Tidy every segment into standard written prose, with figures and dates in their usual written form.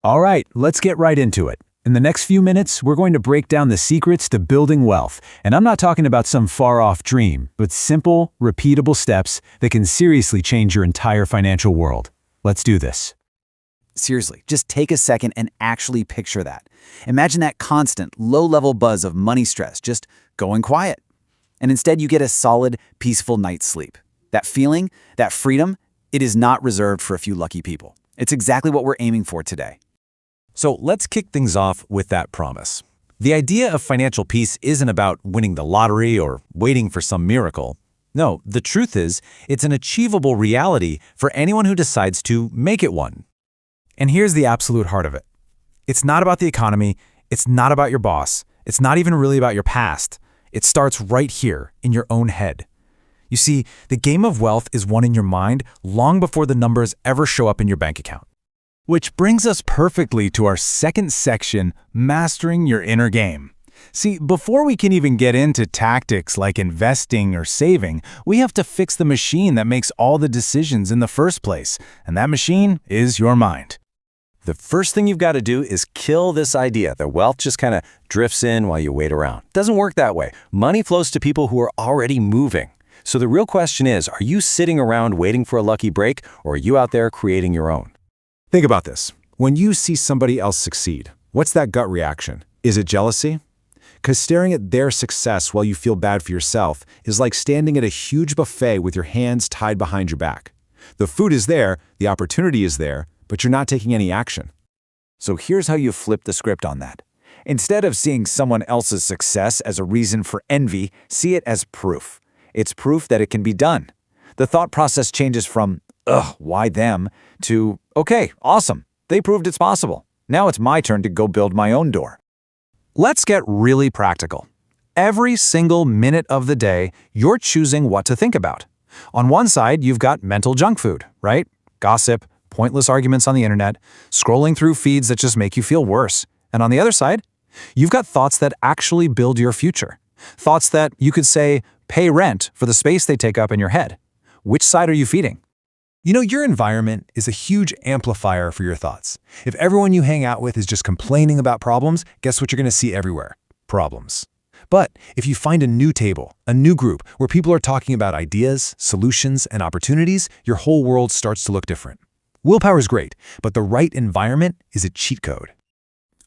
All right, let's get right into it. In the next few minutes, we're going to break down the secrets to building wealth. And I'm not talking about some far-off dream, but simple, repeatable steps that can seriously change your entire financial world. Let's do this. Seriously, just take a second and actually picture that. Imagine that constant, low-level buzz of money stress just going quiet. And instead you get a solid, peaceful night's sleep. That feeling, that freedom, it is not reserved for a few lucky people. It's exactly what we're aiming for today. So let's kick things off with that promise. The idea of financial peace isn't about winning the lottery or waiting for some miracle. No, the truth is, it's an achievable reality for anyone who decides to make it one. And here's the absolute heart of it. It's not about the economy. It's not about your boss. It's not even really about your past. It starts right here in your own head. You see, the game of wealth is won in your mind long before the numbers ever show up in your bank account. Which brings us perfectly to our second section, mastering your inner game. See, before we can even get into tactics like investing or saving, we have to fix the machine that makes all the decisions in the first place, and that machine is your mind. The first thing you've got to do is kill this idea that wealth just kind of drifts in while you wait around. It doesn't work that way. Money flows to people who are already moving. So the real question is, are you sitting around waiting for a lucky break, or are you out there creating your own? Think about this. When you see somebody else succeed, what's that gut reaction? Is it jealousy? Because staring at their success while you feel bad for yourself is like standing at a huge buffet with your hands tied behind your back. The food is there, the opportunity is there, but you're not taking any action. So here's how you flip the script on that. Instead of seeing someone else's success as a reason for envy, see it as proof. It's proof that it can be done. The thought process changes from, ugh, why them, to, okay, awesome, they proved it's possible. Now it's my turn to go build my own door. Let's get really practical. Every single minute of the day, you're choosing what to think about. On one side, you've got mental junk food, right? Gossip, pointless arguments on the internet, scrolling through feeds that just make you feel worse. And on the other side, you've got thoughts that actually build your future. Thoughts that, you could say, pay rent for the space they take up in your head. Which side are you feeding? You know, your environment is a huge amplifier for your thoughts. If everyone you hang out with is just complaining about problems, guess what you're going to see everywhere? Problems. But if you find a new table, a new group where people are talking about ideas, solutions, and opportunities, your whole world starts to look different. Willpower is great, but the right environment is a cheat code.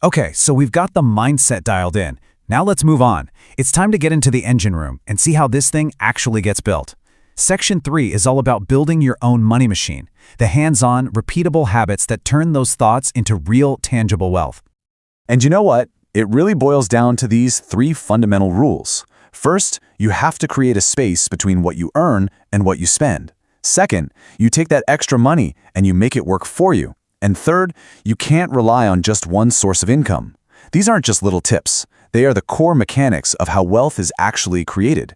Okay, so we've got the mindset dialed in. Now let's move on. It's time to get into the engine room and see how this thing actually gets built. Section 3 is all about building your own money machine, the hands-on, repeatable habits that turn those thoughts into real, tangible wealth. And you know what? It really boils down to these 3 fundamental rules. First, you have to create a space between what you earn and what you spend. Second, you take that extra money and you make it work for you. And third, you can't rely on just one source of income. These aren't just little tips. They are the core mechanics of how wealth is actually created.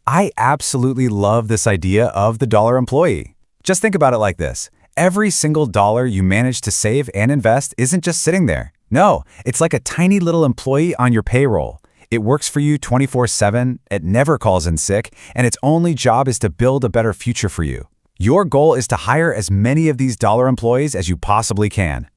I absolutely love this idea of the dollar employee. Just think about it like this. Every single dollar you manage to save and invest isn't just sitting there. No, it's like a tiny little employee on your payroll. It works for you 24/7, it never calls in sick, and its only job is to build a better future for you. Your goal is to hire as many of these dollar employees as you possibly can.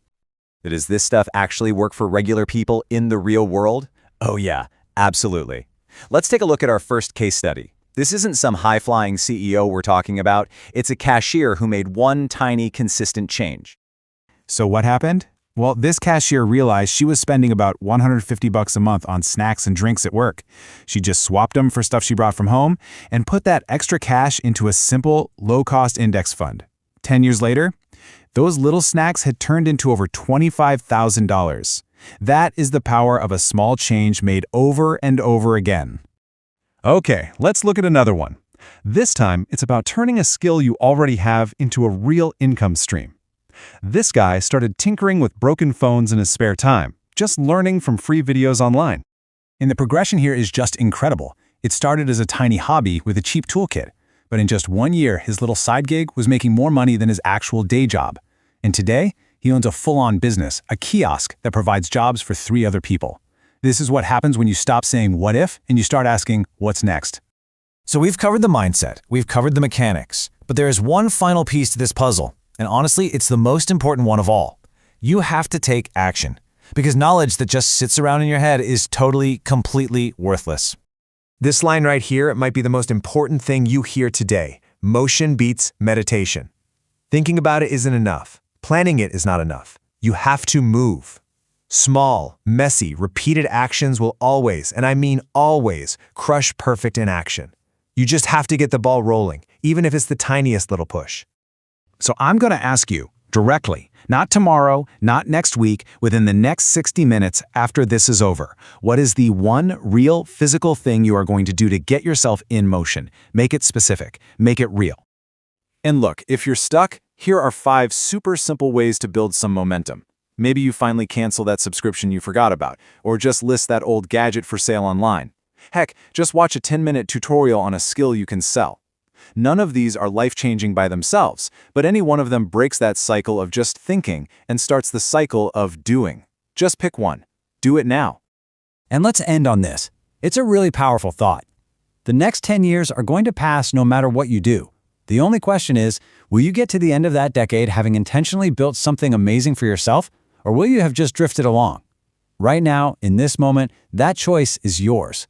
Does this stuff actually work for regular people in the real world? Oh yeah, absolutely. Let's take a look at our first case study. This isn't some high-flying CEO we're talking about. It's a cashier who made one tiny, consistent change. So what happened? Well, this cashier realized she was spending about $150 a month on snacks and drinks at work. She just swapped them for stuff she brought from home and put that extra cash into a simple, low-cost index fund. 10 years later, those little snacks had turned into over $25,000. That is the power of a small change made over and over again. Okay, let's look at another one. This time, it's about turning a skill you already have into a real income stream. This guy started tinkering with broken phones in his spare time, just learning from free videos online. And the progression here is just incredible. It started as a tiny hobby with a cheap toolkit, but in just 1 year, his little side gig was making more money than his actual day job. And today, he owns a full-on business, a kiosk that provides jobs for 3 other people. This is what happens when you stop saying what if and you start asking what's next. So we've covered the mindset, we've covered the mechanics, but there is one final piece to this puzzle, and honestly, it's the most important one of all. You have to take action, because knowledge that just sits around in your head is totally, completely worthless. This line right here might be the most important thing you hear today. Motion beats meditation. Thinking about it isn't enough. Planning it is not enough. You have to move. Small, messy, repeated actions will always, and I mean always, crush perfect inaction. You just have to get the ball rolling, even if it's the tiniest little push. So I'm going to ask you directly, not tomorrow, not next week, within the next 60 minutes after this is over, what is the one real physical thing you are going to do to get yourself in motion? Make it specific. Make it real. And look, if you're stuck, here are 5 super simple ways to build some momentum. Maybe you finally cancel that subscription you forgot about, or just list that old gadget for sale online. Heck, just watch a 10-minute tutorial on a skill you can sell. None of these are life-changing by themselves, but any one of them breaks that cycle of just thinking and starts the cycle of doing. Just pick one. Do it now. And let's end on this. It's a really powerful thought. The next 10 years are going to pass no matter what you do. The only question is, will you get to the end of that decade having intentionally built something amazing for yourself, or will you have just drifted along? Right now, in this moment, that choice is yours.